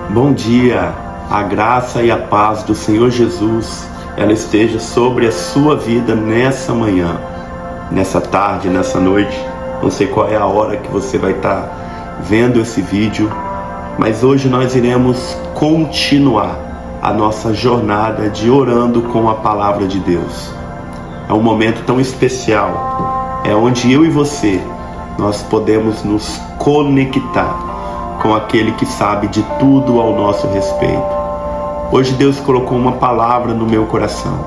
Bom dia, a graça e a paz do Senhor Jesus, ela esteja sobre a sua vida nessa manhã, nessa tarde, nessa noite. Não sei qual é a hora que você vai estar vendo esse vídeo, mas hoje nós iremos continuar a nossa jornada de orando com a palavra de Deus. É um momento tão especial, é onde eu e você, nós podemos nos conectar com aquele que sabe de tudo ao nosso respeito. Hoje Deus colocou uma palavra no meu coração.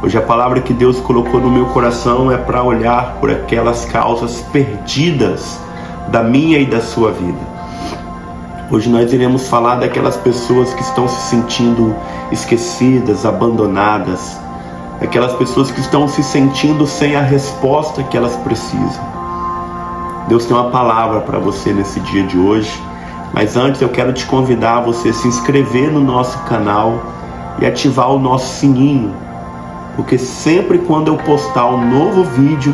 Hoje a palavra que Deus colocou no meu coração é para olhar por aquelas causas perdidas da minha e da sua vida. Hoje nós iremos falar daquelas pessoas que estão se sentindo esquecidas, abandonadas, aquelas pessoas que estão se sentindo sem a resposta que elas precisam. Deus tem uma palavra para você nesse dia de hoje, mas antes eu quero te convidar a você se inscrever no nosso canal e ativar o nosso sininho, porque sempre quando eu postar um novo vídeo,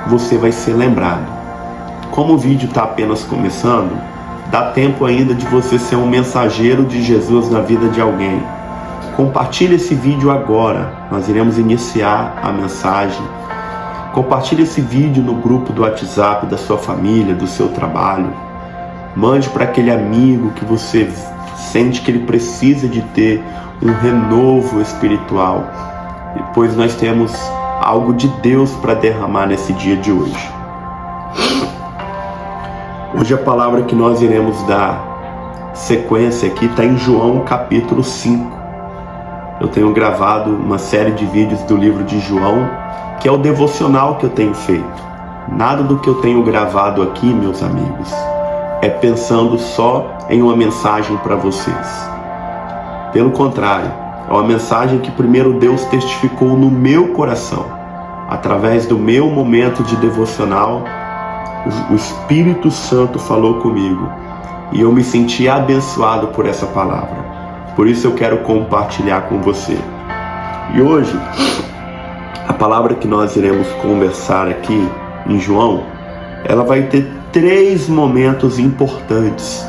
você vai ser lembrado. Como o vídeo está apenas começando, dá tempo ainda de você ser um mensageiro de Jesus na vida de alguém. Compartilhe esse vídeo agora, nós iremos iniciar a mensagem. Compartilhe esse vídeo no grupo do WhatsApp da sua família, do seu trabalho. Mande para aquele amigo que você sente que ele precisa de ter um renovo espiritual. Pois nós temos algo de Deus para derramar nesse dia de hoje. Hoje a palavra que nós iremos dar sequência aqui está em João capítulo 5. Eu tenho gravado uma série de vídeos do livro de João, que é o devocional que eu tenho feito. Nada do que eu tenho gravado aqui, meus amigos, é pensando só em uma mensagem para vocês. Pelo contrário, é uma mensagem que primeiro Deus testificou no meu coração. Através do meu momento de devocional, o Espírito Santo falou comigo e eu me senti abençoado por essa palavra. Por isso eu quero compartilhar com você. E hoje, a palavra que nós iremos conversar aqui em João, ela vai ter 3 momentos importantes.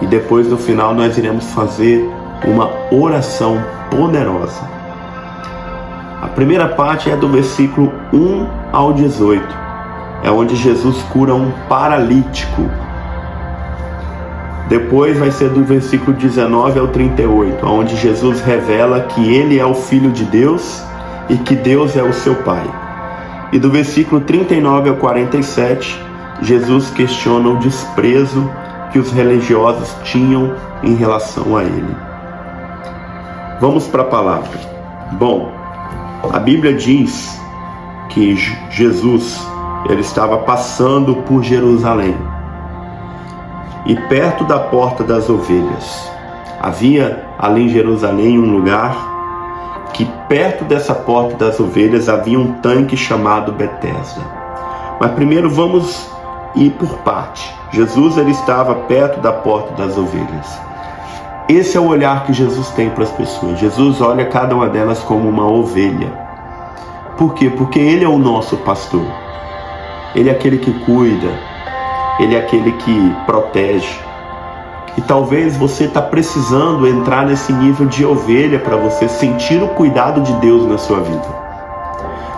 E depois no final nós iremos fazer uma oração poderosa. A primeira parte é do versículo 1 ao 18. É onde Jesus cura um paralítico. Depois vai ser do versículo 19 ao 38, onde Jesus revela que ele é o Filho de Deus e que Deus é o seu Pai. E do versículo 39 ao 47, Jesus questiona o desprezo que os religiosos tinham em relação a ele. Vamos para a palavra. Bom, a Bíblia diz que Jesus ele estava passando por Jerusalém. E perto da porta das ovelhas, havia ali em Jerusalém um lugar que perto dessa porta das ovelhas havia um tanque chamado Betesda. Mas primeiro vamos ir por parte. Jesus ele estava perto da porta das ovelhas. Esse é o olhar que Jesus tem para as pessoas. Jesus olha cada uma delas como uma ovelha. Por quê? Porque ele é o nosso pastor. Ele é aquele que cuida. Ele é aquele que protege. E talvez você está precisando entrar nesse nível de ovelha para você sentir o cuidado de Deus na sua vida.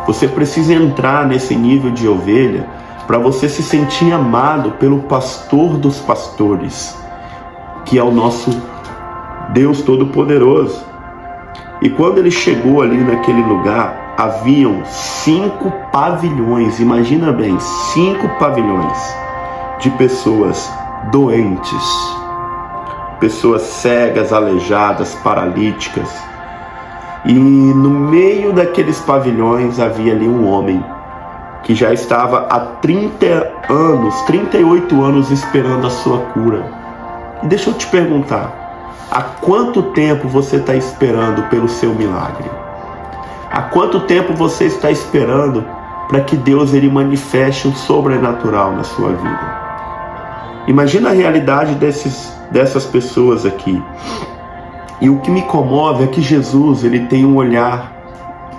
Você precisa entrar nesse nível de ovelha para você se sentir amado pelo pastor dos pastores, que é o nosso Deus Todo-Poderoso. E quando ele chegou ali naquele lugar, haviam 5 pavilhões, imagina bem, 5 pavilhões de pessoas doentes, pessoas cegas, aleijadas, paralíticas. E no meio daqueles pavilhões havia ali um homem que já estava há 38 anos esperando a sua cura. E deixa eu te perguntar, há quanto tempo você está esperando pelo seu milagre? Há quanto tempo você está esperando para que Deus ele manifeste o sobrenatural na sua vida? Imagina a realidade dessas pessoas aqui. E o que me comove é que Jesus ele tem um olhar,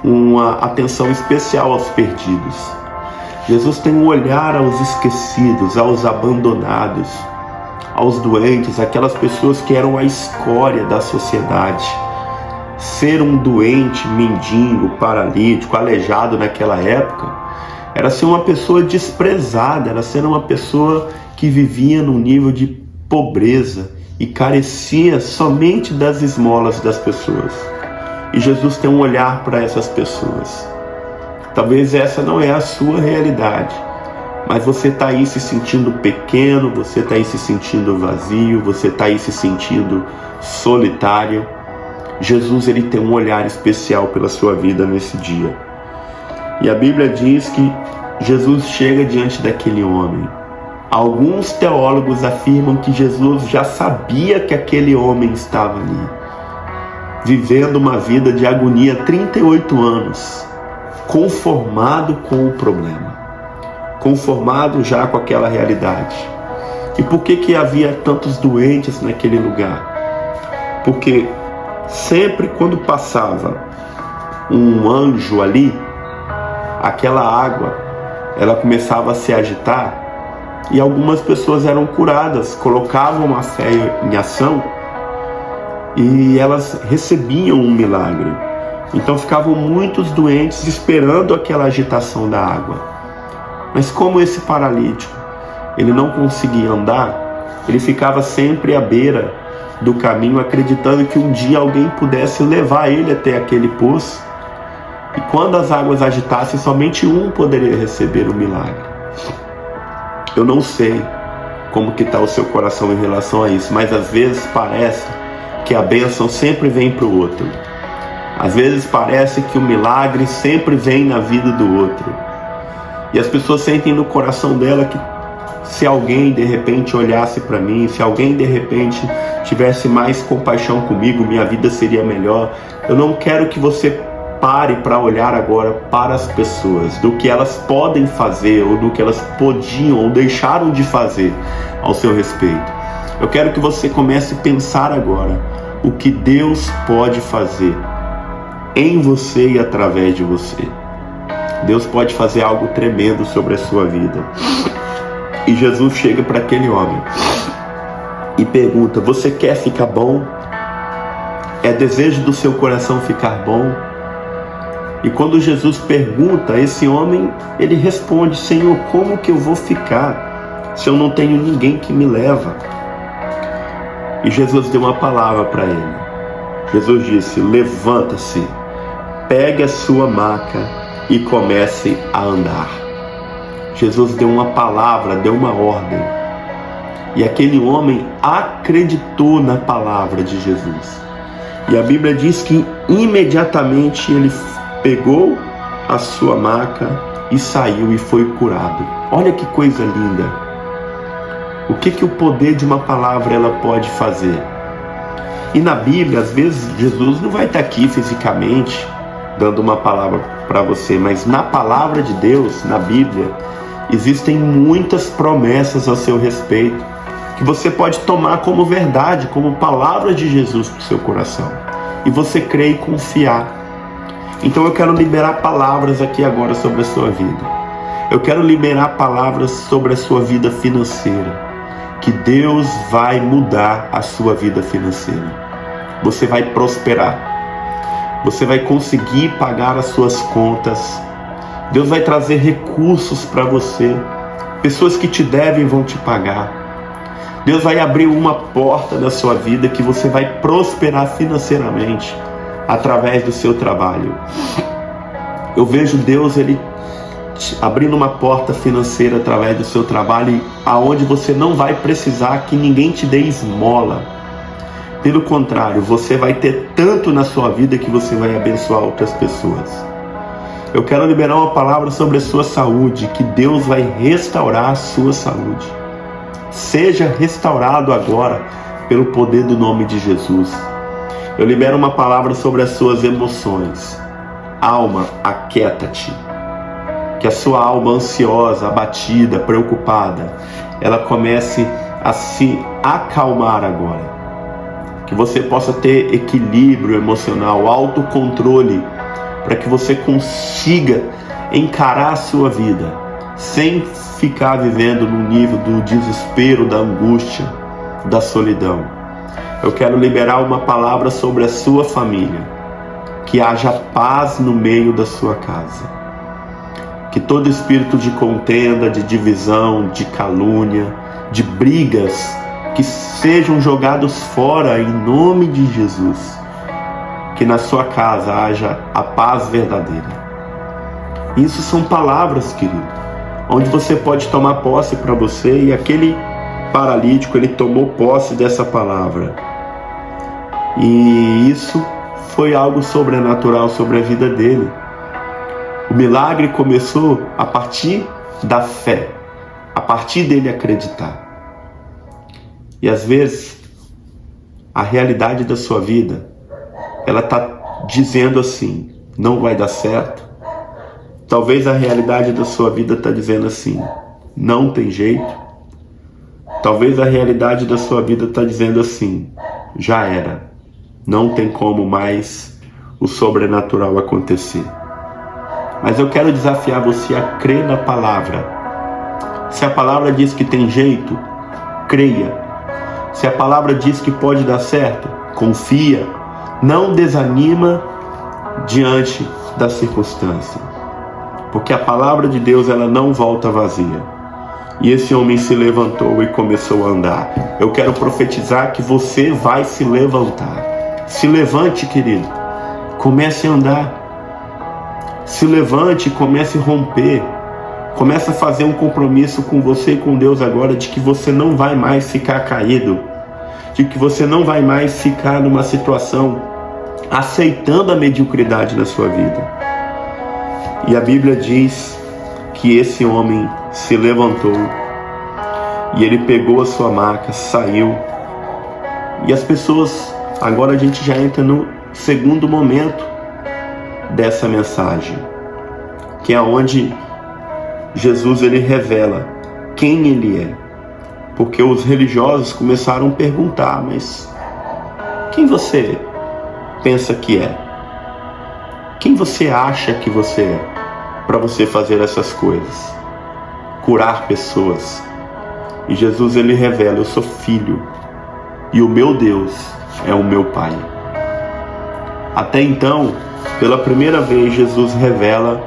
uma atenção especial aos perdidos. Jesus tem um olhar aos esquecidos, aos abandonados, aos doentes, aquelas pessoas que eram a escória da sociedade. Ser um doente, mendigo, paralítico, aleijado naquela época, era ser uma pessoa desprezada, era ser uma pessoa que vivia num nível de pobreza e carecia somente das esmolas das pessoas. E Jesus tem um olhar para essas pessoas. Talvez essa não é a sua realidade, mas você está aí se sentindo pequeno, você está aí se sentindo vazio, você está aí se sentindo solitário. Jesus, ele tem um olhar especial pela sua vida nesse dia. E a Bíblia diz que Jesus chega diante daquele homem. Alguns teólogos afirmam que Jesus já sabia que aquele homem estava ali, vivendo uma vida de agonia, 38 anos, conformado com o problema, conformado já com aquela realidade. E por que havia tantos doentes naquele lugar? Porque sempre quando passava um anjo ali, aquela água, ela começava a se agitar e algumas pessoas eram curadas, colocavam a fé em ação e elas recebiam um milagre. Então ficavam muitos doentes esperando aquela agitação da água. Mas como esse paralítico, ele não conseguia andar, ele ficava sempre à beira do caminho, acreditando que um dia alguém pudesse levar ele até aquele poço. E quando as águas agitassem, somente um poderia receber o milagre. Eu não sei como que está o seu coração em relação a isso, mas às vezes parece que a bênção sempre vem para o outro. Às vezes parece que o milagre sempre vem na vida do outro. E as pessoas sentem no coração dela que se alguém de repente olhasse para mim, se alguém de repente tivesse mais compaixão comigo, minha vida seria melhor. Eu não quero que você pare para olhar agora para as pessoas, do que elas podem fazer, ou do que elas podiam ou deixaram de fazer ao seu respeito. Eu quero que você comece a pensar agora o que Deus pode fazer em você e através de você. Deus pode fazer algo tremendo sobre a sua vida. E Jesus chega para aquele homem e pergunta: você quer ficar bom? É desejo do seu coração ficar bom? E quando Jesus pergunta, esse homem, ele responde: Senhor, como que eu vou ficar se eu não tenho ninguém que me leva? E Jesus deu uma palavra para ele. Jesus disse: levanta-se, pegue a sua maca e comece a andar. Jesus deu uma palavra, deu uma ordem. E aquele homem acreditou na palavra de Jesus. E a Bíblia diz que imediatamente ele pegou a sua maca e saiu e foi curado. Olha que coisa linda. O que o poder de uma palavra ela pode fazer? E na Bíblia, às vezes, Jesus não vai estar aqui fisicamente dando uma palavra para você, mas na palavra de Deus, na Bíblia, existem muitas promessas a seu respeito, que você pode tomar como verdade, como palavra de Jesus para o seu coração. E você crê e confiar. Então eu quero liberar palavras aqui agora sobre a sua vida. Eu quero liberar palavras sobre a sua vida financeira. Que Deus vai mudar a sua vida financeira. Você vai prosperar. Você vai conseguir pagar as suas contas. Deus vai trazer recursos para você. Pessoas que te devem vão te pagar. Deus vai abrir uma porta na sua vida que você vai prosperar financeiramente através do seu trabalho. Eu vejo Deus, Ele abrindo uma porta financeira através do seu trabalho, aonde você não vai precisar que ninguém te dê esmola. Pelo contrário, você vai ter tanto na sua vida que você vai abençoar outras pessoas. Eu quero liberar uma palavra sobre a sua saúde, que Deus vai restaurar a sua saúde. Seja restaurado agora pelo poder do nome de Jesus. Eu libero uma palavra sobre as suas emoções. Alma, aquieta-te. Que a sua alma ansiosa, abatida, preocupada, ela comece a se acalmar agora. Que você possa ter equilíbrio emocional, autocontrole, para que você consiga encarar a sua vida sem ficar vivendo no nível do desespero, da angústia. da solidão. Eu quero liberar uma palavra sobre a sua família. Que haja paz no meio da sua casa. Que todo espírito de contenda, de divisão, de calúnia, de brigas, que sejam jogados fora em nome de Jesus. Que na sua casa haja a paz verdadeira. Isso são palavras, querido, onde você pode tomar posse para você, e aquele paralítico, ele tomou posse dessa palavra. E isso foi algo sobrenatural sobre a vida dele. O milagre começou a partir da fé, a partir dele acreditar. E às vezes, a realidade da sua vida, ela está dizendo assim, não vai dar certo. Talvez a realidade da sua vida está dizendo assim, não tem jeito. Talvez a realidade da sua vida está dizendo assim, já era. Não tem como mais o sobrenatural acontecer. Mas eu quero desafiar você a crer na palavra. Se a palavra diz que tem jeito, creia. Se a palavra diz que pode dar certo, confia. Não desanima diante da circunstância. Porque a palavra de Deus, ela não volta vazia. E esse homem se levantou e começou a andar. Eu quero profetizar que você vai se levantar. Se levante, querido. Comece a andar. Se levante e comece a romper. Comece a fazer um compromisso com você e com Deus agora de que você não vai mais ficar caído. De que você não vai mais ficar numa situação aceitando a mediocridade na sua vida. E a Bíblia diz que esse homem se levantou e ele pegou a sua maca, saiu. E as pessoas... Agora a gente já entra no segundo momento dessa mensagem, que é onde Jesus, ele revela quem ele é. Porque os religiosos começaram a perguntar, mas quem você pensa que é? Quem você acha que você é para você fazer essas coisas? Curar pessoas. E Jesus, ele revela, eu sou filho e o meu Deus é o meu Pai. Até então, pela primeira vez, Jesus revela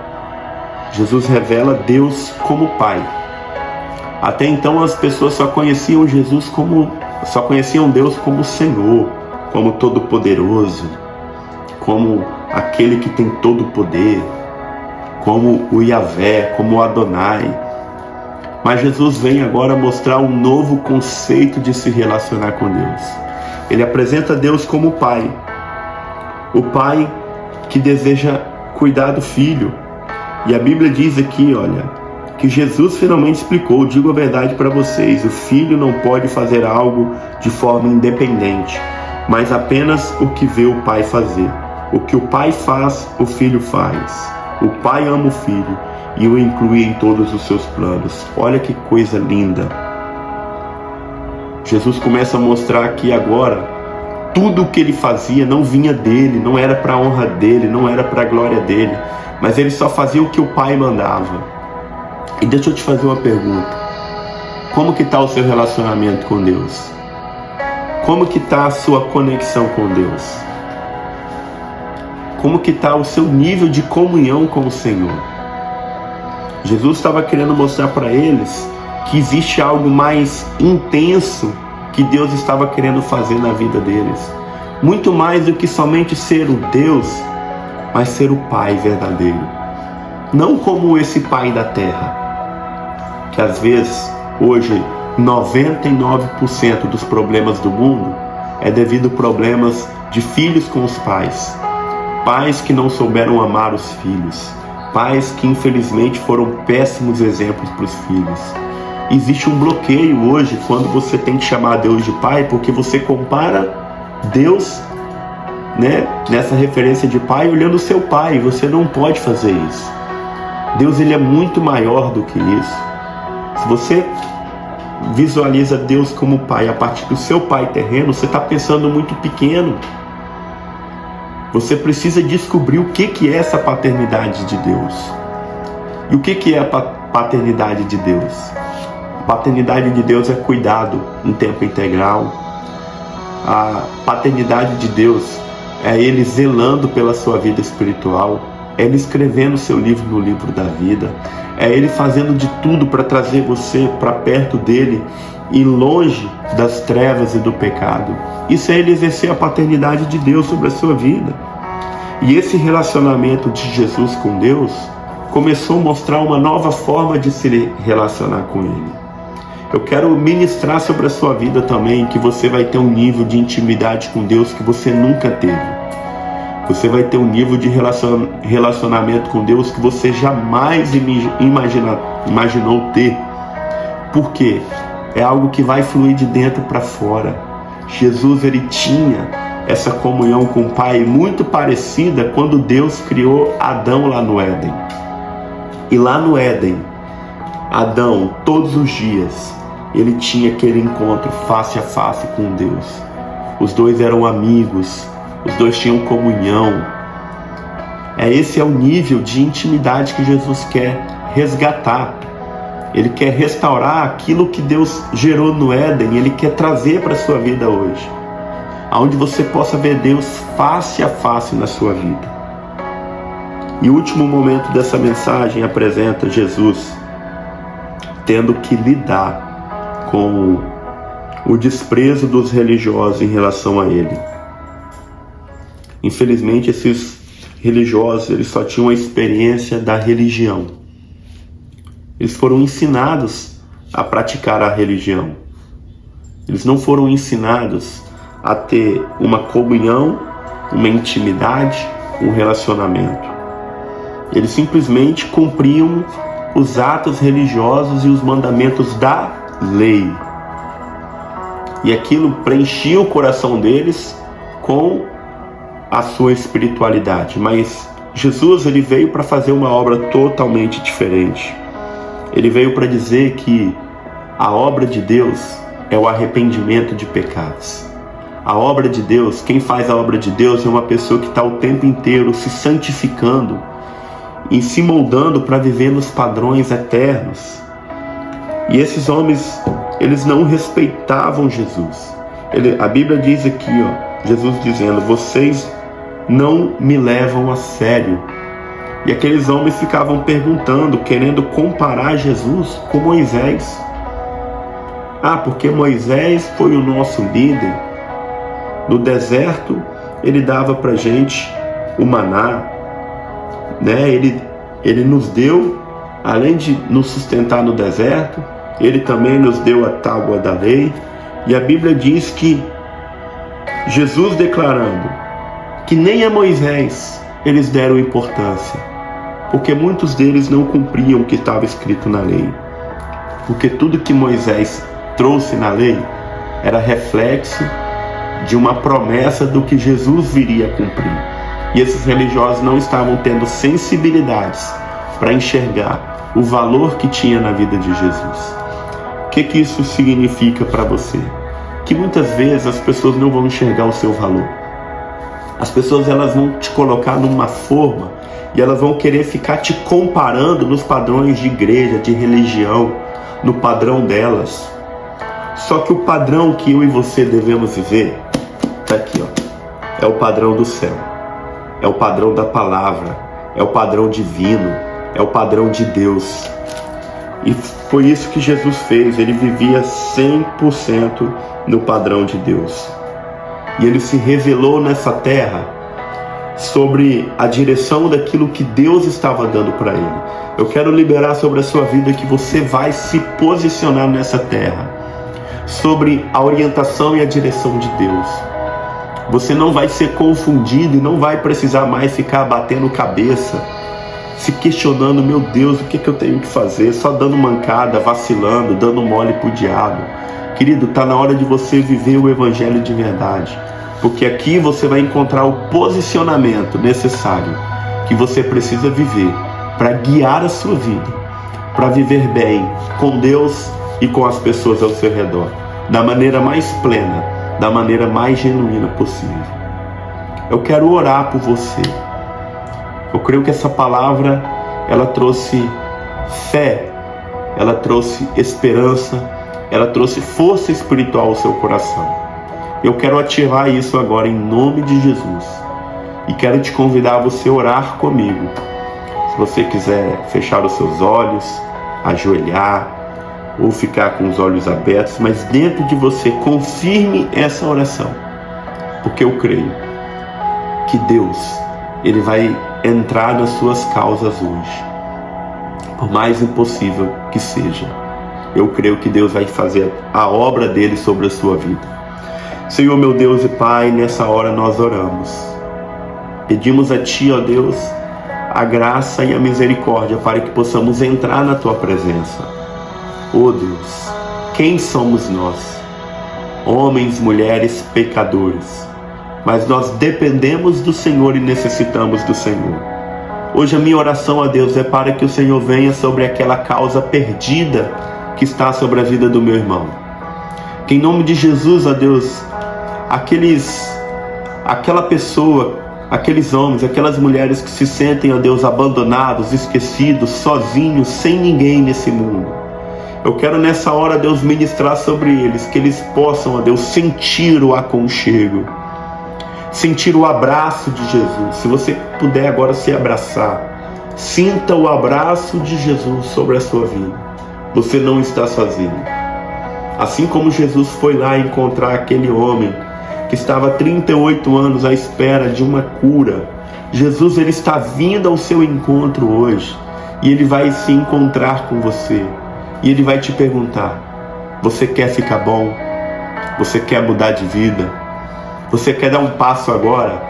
Deus como Pai. Até então as pessoas só conheciam Deus como Senhor, como Todo-Poderoso, como aquele que tem todo o poder, como o Yahvé, como o Adonai. Mas Jesus vem agora mostrar um novo conceito de se relacionar com Deus. Ele apresenta Deus como Pai. O Pai que deseja cuidar do Filho. E a Bíblia diz aqui, olha, que Jesus finalmente explicou, digo a verdade para vocês, o Filho não pode fazer algo de forma independente, mas apenas o que vê o Pai fazer. O que o Pai faz, o Filho faz. O Pai ama o Filho e o inclui em todos os seus planos. Olha que coisa linda. Jesus começa a mostrar aqui agora, tudo o que ele fazia não vinha dele, não era para a honra dele, não era para a glória dele, mas ele só fazia o que o Pai mandava. E deixa eu te fazer uma pergunta. Como que está o seu relacionamento com Deus? Como que está a sua conexão com Deus? Como que está o seu nível de comunhão com o Senhor? Jesus estava querendo mostrar para eles que existe algo mais intenso que Deus estava querendo fazer na vida deles. Muito mais do que somente ser o Deus, mas ser o Pai verdadeiro. Não como esse Pai da terra, que às vezes, hoje, 99% dos problemas do mundo é devido a problemas de filhos com os pais. Pais que não souberam amar os filhos. Pais que infelizmente foram péssimos exemplos para os filhos. Existe um bloqueio hoje quando você tem que chamar Deus de Pai, porque você compara Deus, né, nessa referência de Pai, olhando o seu Pai. Você não pode fazer isso. Deus, ele é muito maior do que isso. Se você visualiza Deus como Pai a partir do seu Pai terreno, você está pensando muito pequeno. Você precisa descobrir o que é essa paternidade de Deus. E o que é a paternidade de Deus? A paternidade de Deus é cuidado em tempo integral. A paternidade de Deus é Ele zelando pela sua vida espiritual, é Ele escrevendo o seu livro no livro da vida, é Ele fazendo de tudo para trazer você para perto dEle e longe das trevas e do pecado. Isso é Ele exercer a paternidade de Deus sobre a sua vida. E esse relacionamento de Jesus com Deus começou a mostrar uma nova forma de se relacionar com Ele. Eu quero ministrar sobre a sua vida também que você vai ter um nível de intimidade com Deus que você nunca teve. Você vai ter um nível de relacionamento com Deus que você jamais imaginou ter. Por quê? É algo que vai fluir de dentro para fora. Jesus, ele tinha essa comunhão com o Pai muito parecida quando Deus criou Adão lá no Éden. E lá no Éden, Adão, todos os dias, ele tinha aquele encontro face a face com Deus. Os dois eram amigos, os dois tinham comunhão. Esse é o nível de intimidade que Jesus quer resgatar. Ele quer restaurar aquilo que Deus gerou no Éden, Ele quer trazer para a sua vida hoje. Onde você possa ver Deus face a face na sua vida. E o último momento dessa mensagem apresenta Jesus tendo que lidar com o desprezo dos religiosos em relação a Ele. Infelizmente, esses religiosos, eles só tinham a experiência da religião. Eles foram ensinados a praticar a religião. Eles não foram ensinados a ter uma comunhão, uma intimidade, um relacionamento. Eles simplesmente cumpriam os atos religiosos e os mandamentos da lei. E aquilo preenchia o coração deles com a sua espiritualidade. Mas Jesus, ele veio para fazer uma obra totalmente diferente. Ele veio para dizer que a obra de Deus é o arrependimento de pecados. A obra de Deus, quem faz a obra de Deus é uma pessoa que está o tempo inteiro se santificando e se moldando para viver nos padrões eternos. E esses homens, eles não respeitavam Jesus. A Bíblia diz aqui, Jesus dizendo: vocês não me levam a sério. E aqueles homens ficavam perguntando, querendo comparar Jesus com Moisés. Porque Moisés foi o nosso líder. No deserto, ele dava pra gente o maná, né? Ele nos deu, além de nos sustentar no deserto, ele também nos deu a tábua da lei. E a Bíblia diz que Jesus declarando que nem a Moisés eles deram importância, porque muitos deles não cumpriam o que estava escrito na lei. Porque tudo que Moisés trouxe na lei era reflexo de uma promessa do que Jesus viria a cumprir. E esses religiosos não estavam tendo sensibilidades para enxergar o valor que tinha na vida de Jesus. O que isso significa para você? Que muitas vezes as pessoas não vão enxergar o seu valor. As pessoas, elas vão te colocar numa forma e elas vão querer ficar te comparando nos padrões de igreja, de religião, no padrão delas. Só que o padrão que eu e você devemos viver está aqui, é o padrão do céu, é o padrão da palavra, é o padrão divino, é o padrão de Deus. E foi isso que Jesus fez. Ele vivia 100% no padrão de Deus. E ele se revelou nessa terra sobre a direção daquilo que Deus estava dando para ele. Eu quero liberar sobre a sua vida que você vai se posicionar nessa terra sobre a orientação e a direção de Deus. Você não vai ser confundido e não vai precisar mais ficar batendo cabeça, se questionando: meu Deus, o que eu tenho que fazer? Só dando mancada, vacilando, dando mole pro diabo. Querido, está na hora de você viver o evangelho de verdade, porque aqui você vai encontrar o posicionamento necessário que você precisa viver para guiar a sua vida, para viver bem com Deus e com as pessoas ao seu redor, da maneira mais plena, da maneira mais genuína possível. Eu quero orar por você. Eu creio que essa palavra, ela trouxe fé ela trouxe esperança, ela trouxe força espiritual ao seu coração. Eu quero ativar isso agora em nome de Jesus. E quero te convidar a você orar comigo. Se você quiser fechar os seus olhos, ajoelhar ou ficar com os olhos abertos, mas dentro de você confirme essa oração, porque eu creio que Deus, Ele vai entrar nas suas causas hoje, por mais impossível que seja. Eu creio que Deus vai fazer a obra dele sobre a sua vida. Senhor, meu Deus e Pai, nessa hora nós oramos. Pedimos a Ti, ó Deus, a graça e a misericórdia para que possamos entrar na Tua presença. Ó Deus, quem somos nós? Homens, mulheres, pecadores. Mas nós dependemos do Senhor e necessitamos do Senhor. Hoje a minha oração a Deus é para que o Senhor venha sobre aquela causa perdida que está sobre a vida do meu irmão. Que em nome de Jesus, ó Deus, aquela pessoa, aqueles homens, aquelas mulheres que se sentem, ó Deus, abandonados, esquecidos, sozinhos, sem ninguém nesse mundo. Eu quero nessa hora, Deus, ministrar sobre eles, que eles possam, ó Deus, sentir o aconchego, sentir o abraço de Jesus. Se você puder agora se abraçar, sinta o abraço de Jesus sobre a sua vida. Você não está sozinho. Assim como Jesus foi lá encontrar aquele homem que estava há 38 anos à espera de uma cura, Jesus, Ele está vindo ao seu encontro hoje, e Ele vai se encontrar com você, e Ele vai te perguntar: você quer ficar bom? Você quer mudar de vida? Você quer dar um passo agora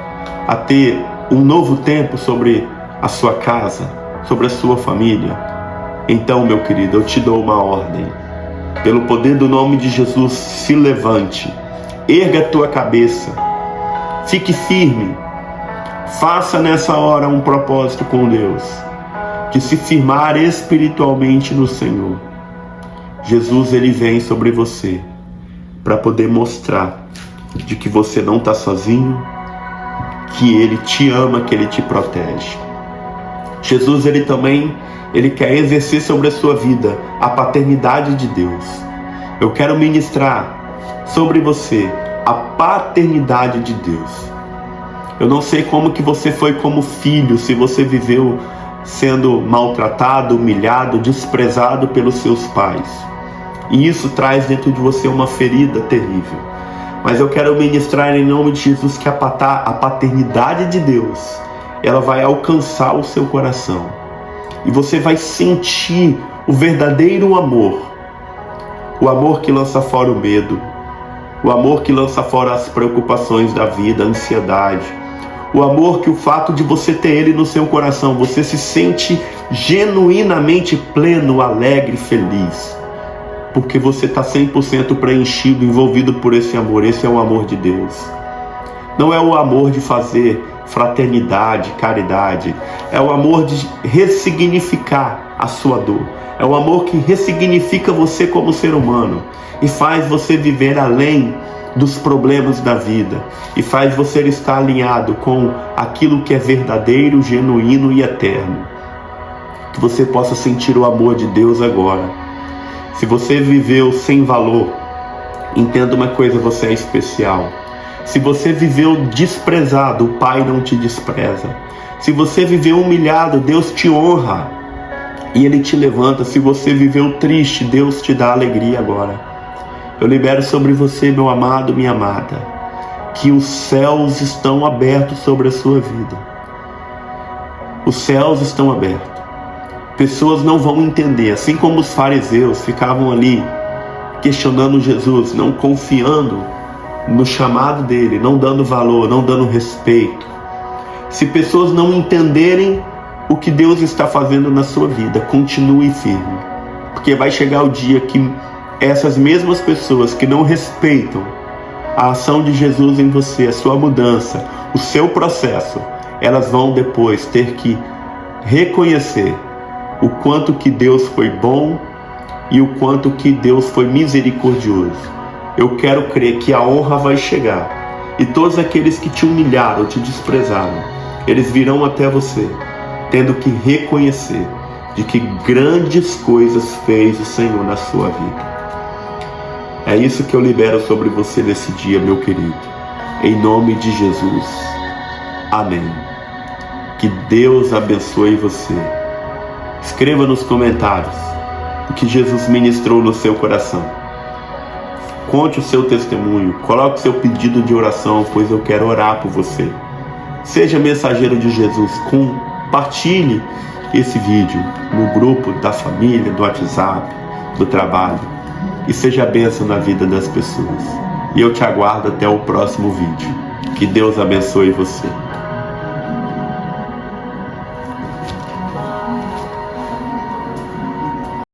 a ter um novo tempo sobre a sua casa, sobre a sua família? Então, meu querido, eu te dou uma ordem. Pelo poder do nome de Jesus, se levante, erga a tua cabeça, fique firme, faça nessa hora um propósito com Deus, de se firmar espiritualmente no Senhor. Jesus, Ele vem sobre você para poder mostrar de que você não está sozinho, que Ele te ama, que Ele te protege. Jesus, Ele quer exercer sobre a sua vida a paternidade de Deus. Eu quero ministrar sobre você a paternidade de Deus. Eu não sei como que você foi como filho, se você viveu sendo maltratado, humilhado, desprezado pelos seus pais. E isso traz dentro de você uma ferida terrível. Mas eu quero ministrar em nome de Jesus que a paternidade de Deus, ela vai alcançar o seu coração. E você vai sentir o verdadeiro amor. O amor que lança fora o medo. O amor que lança fora as preocupações da vida, a ansiedade. O amor que o fato de você ter Ele no seu coração, você se sente genuinamente pleno, alegre, feliz. Porque você está 100% preenchido, envolvido por esse amor. Esse é o amor de Deus. Não é o amor de fazer fraternidade, caridade. É o amor de ressignificar a sua dor. É o amor que ressignifica você como ser humano e faz você viver além dos problemas da vida e faz você estar alinhado com aquilo que é verdadeiro, genuíno e eterno. Que você possa sentir o amor de Deus agora. Se você viveu sem valor, entenda uma coisa: você é especial. Se você viveu desprezado, o Pai não te despreza. Se você viveu humilhado, Deus te honra e Ele te levanta. Se você viveu triste, Deus te dá alegria agora. Eu libero sobre você, meu amado, minha amada, que os céus estão abertos sobre a sua vida. Os céus estão abertos. Pessoas não vão entender, assim como os fariseus ficavam ali questionando Jesus, não confiando no chamado dele, não dando valor, não dando respeito. Se pessoas não entenderem o que Deus está fazendo na sua vida, continue firme, porque vai chegar o dia que essas mesmas pessoas que não respeitam a ação de Jesus em você, a sua mudança, o seu processo, elas vão depois ter que reconhecer o quanto que Deus foi bom e o quanto que Deus foi misericordioso. Eu quero crer que a honra vai chegar e todos aqueles que te humilharam, te desprezaram, eles virão até você, tendo que reconhecer de que grandes coisas fez o Senhor na sua vida. É isso que eu libero sobre você nesse dia, meu querido. Em nome de Jesus. Amém. Que Deus abençoe você. Escreva nos comentários o que Jesus ministrou no seu coração. Conte o seu testemunho. Coloque o seu pedido de oração, pois eu quero orar por você. Seja mensageiro de Jesus. Compartilhe esse vídeo no grupo da família, do WhatsApp, do trabalho. E seja bênção na vida das pessoas. E eu te aguardo até o próximo vídeo. Que Deus abençoe você.